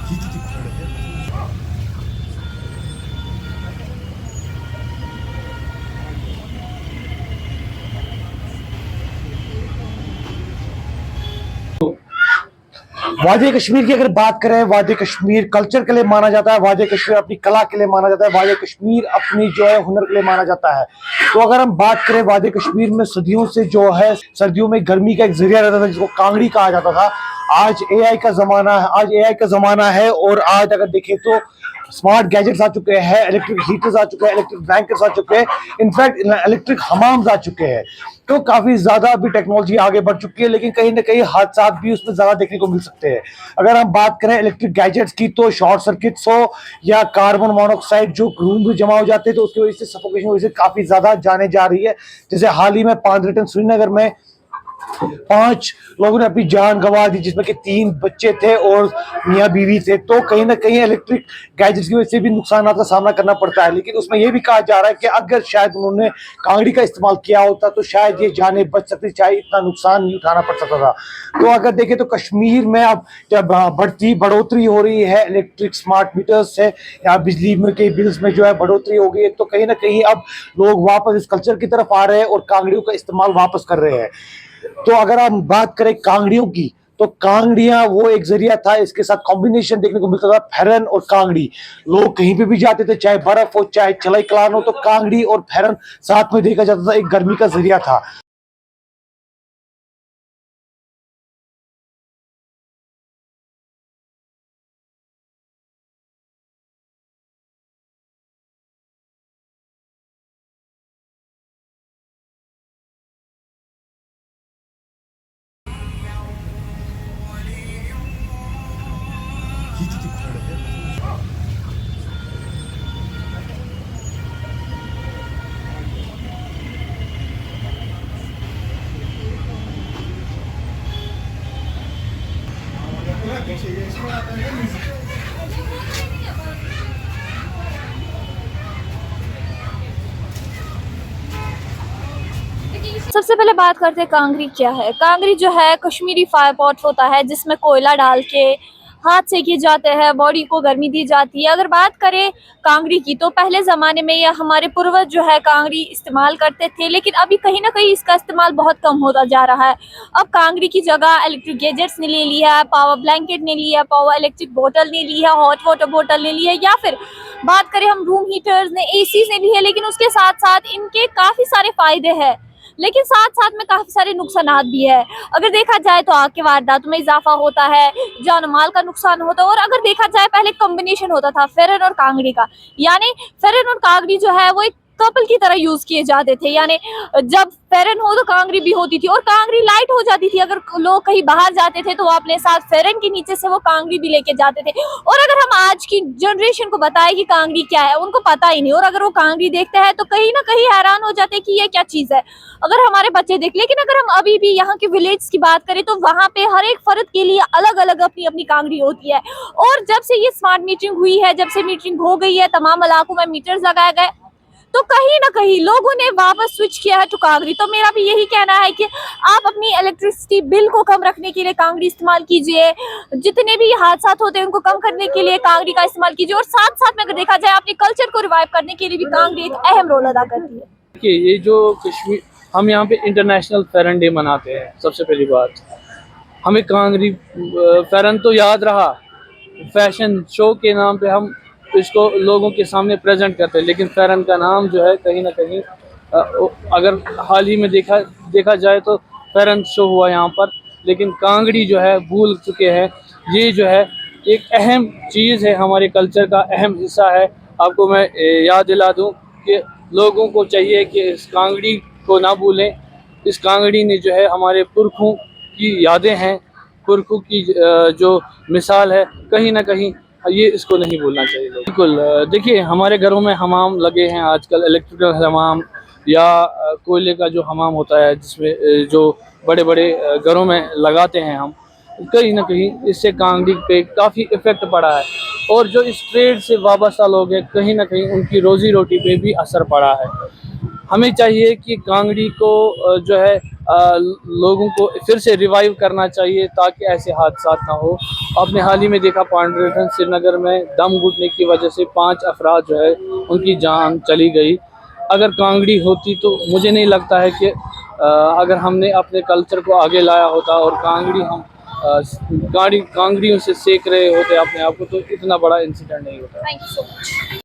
वादी कश्मीर की अगर बात करें, वादी कश्मीर कल्चर के लिए माना जाता है, वादी कश्मीर अपनी कला के लिए माना जाता है, वादी कश्मीर अपनी जो है हुनर के लिए माना जाता है। तो अगर हम बात करें, वादी कश्मीर में सदियों से जो है सर्दियों में गर्मी का एक जरिया रहता था जिसको कांगड़ी कहा जाता था। आज एआई का जमाना है, और आज अगर देखें तो स्मार्ट गैजेट्स आ चुके हैं, इलेक्ट्रिक हीटर्स आ चुके हैं, इलेक्ट्रिक ब्लैंकेट्स आ चुके हैं, इनफैक्ट इलेक्ट्रिक हमाम्स आ चुके हैं। तो काफी ज्यादा अभी टेक्नोलॉजी आगे बढ़ चुकी है, लेकिन कहीं ना कहीं हादसा भी उसमें ज्यादा देखने को मिल सकते हैं। अगर हम बात करें इलेक्ट्रिक गैजेट्स की, तो शॉर्ट सर्किट्स हो या कार्बन मोनोऑक्साइड जो रूम में जमा हो जाते हैं, तो उसकी वजह से सफोकेशन वजह से काफी ज्यादा जाने जा रही है। जैसे हाल ही में पांचरेटन श्रीनगर में 5 लोगों ने अपनी जान गंवा दी, जिसमें कि 3 बच्चे थे और मियां बीवी थे। तो कहीं ना कहीं इलेक्ट्रिक गैजेट्स की वजह से भी नुकसान का सामना करना पड़ता है। लेकिन उसमें यह भी कहा जा रहा है कि अगर शायद उन्होंने कांगड़ी का इस्तेमाल किया होता तो शायद ये जानें बच सकती, चाहे इतना नुकसान नहीं उठाना पड़ सकता था। तो अगर देखें तो कश्मीर में अब जब बढ़ोतरी हो रही है, इलेक्ट्रिक स्मार्ट मीटर्स से या बिजली के बिल्स में जो है बढ़ोतरी हो गई है, तो कहीं ना कहीं अब लोग वापस इस कल्चर की तरफ आ रहे हैं और कांगड़ियों का इस्तेमाल वापस कर रहे हैं। तो अगर हम बात करें कांगड़ियों की, तो कांगड़ियां वो एक जरिया था, इसके साथ कॉम्बिनेशन देखने को मिलता था फैरन और कांगड़ी। लोग कहीं पे भी जाते थे, चाहे बर्फ हो चाहे चलाई कलान हो, तो कांगड़ी और फैरन साथ में देखा जाता था, एक गर्मी का जरिया था। सबसे पहले बात करते हैं कांगरी क्या है। कांगरी जो है कश्मीरी फायर पॉट होता है जिसमें कोयला डाल के हाथ सेके जाते हैं, बॉडी को गर्मी दी जाती है। अगर बात करें कांगरी की तो पहले ज़माने में या हमारे पूर्वज जो है कांगरी इस्तेमाल करते थे, लेकिन अभी कहीं ना कहीं इसका इस्तेमाल बहुत कम होता जा रहा है। अब कांगरी की जगह इलेक्ट्रिक गैजेट्स ने ले लिया है, पावर ब्लैंकेट ने लिया है, पावर इलेक्ट्रिक बोतल ने लिया है, हॉट वाटर बोतल ने लिया है, या फिर बात करें हम रूम हीटर्स ने, एसी ने ली है। लेकिन उसके साथ साथ इनके काफ़ी सारे फ़ायदे हैं, लेकिन साथ साथ में काफी सारे नुकसानात भी है। अगर देखा जाए तो आग के वारदातों में इजाफा होता है, जान माल का नुकसान होता है। और अगर देखा जाए पहले कॉम्बिनेशन होता था फेरन और कांगड़ी का, यानी फेरन और कांगड़ी जो है वो एक कपल की तरह यूज किए जाते थे। यानी जब फेरन हो तो कांगड़ी भी होती थी, और कांगड़ी लाइट हो जाती थी। अगर लोग कहीं बाहर जाते थे तो वो अपने साथ फेरन के नीचे से वो कांगड़ी भी लेके जाते थे। और अगर हम आज की जनरेशन को बताएं कि कांगड़ी क्या है, उनको पता ही नहीं। और अगर वो कांगड़ी देखते हैं तो कहीं ना कहीं हैरान हो जाते हैं कि ये क्या चीज है, अगर हमारे बच्चे देख। लेकिन अगर हम अभी भी यहाँ के विलेज की बात करें तो वहाँ पे हर एक फर्द के लिए अलग अलग अपनी अपनी कांगड़ी होती है। और जब से ये स्मार्ट मीटरिंग हुई है, जब से मीटरिंग हो गई है, तमाम इलाकों में मीटर्स लगाए गए, तो कहीं ना कहीं लोगों ने वापस स्विच किया है टू कांगड़ी। तो मेरा भी यही कहना है कि आप अपनी इलेक्ट्रिसिटी बिल को कम रखने के लिए कांगड़ी इस्तेमाल कीजिए, जितने भी हादसा होते हैं उनको कम करने के लिए कांगड़ी का इस्तेमाल कीजिए। और साथ साथ में अगर देखा जाए अपने कल्चर को रिवाइव करने के लिए भी कांगड़ी एक अहम रोल अदा करती है। देखिए, ये जो कश्मीर, हम यहाँ पे इंटरनेशनल फेरन डे मनाते हैं। सबसे पहली बात, हमें कांगड़ी फेरन तो याद रहा, फैशन शो के नाम पे हम इसको लोगों के सामने प्रेजेंट करते हैं, लेकिन फेरन का नाम जो है कहीं ना कहीं अगर हाल ही में देखा जाए तो फेरन शो हुआ यहाँ पर, लेकिन कांगड़ी जो है भूल चुके हैं। ये जो है एक अहम चीज़ है, हमारे कल्चर का अहम हिस्सा है। आपको मैं याद दिला दूँ कि लोगों को चाहिए कि इस कांगड़ी को ना भूलें। इस कांगड़ी ने जो है हमारे पुरखों की यादें हैं, पुरखों की जो मिसाल है, कहीं ना कहीं ये इसको नहीं भूलना चाहिए। बिल्कुल, देखिए हमारे घरों में हमाम लगे हैं आजकल, इलेक्ट्रिकल हमाम या कोयले का जो हमाम होता है, जिसमें जो बड़े बड़े घरों में लगाते हैं हम। कहीं ना कहीं इससे कांगड़ी पे काफ़ी इफ़ेक्ट पड़ा है, और जो इस ट्रेड से वाबस्ता लोग हैं कहीं ना कहीं उनकी रोज़ी रोटी पे भी असर पड़ा है। हमें चाहिए कि कांगड़ी को जो है लोगों को फिर से रिवाइव करना चाहिए ताकि ऐसे हादसा ना हो। आपने हाल ही में देखा पांडुरंग श्रीनगर में दम घुटने की वजह से 5 अफराद जो है उनकी जान चली गई। अगर कांगड़ी होती तो मुझे नहीं लगता है कि अगर हमने अपने कल्चर को आगे लाया होता और कांगड़ी हम कांगड़ियों से सेक रहे होते अपने आप को तो इतना बड़ा इंसिडेंट नहीं होता। Thank you so much.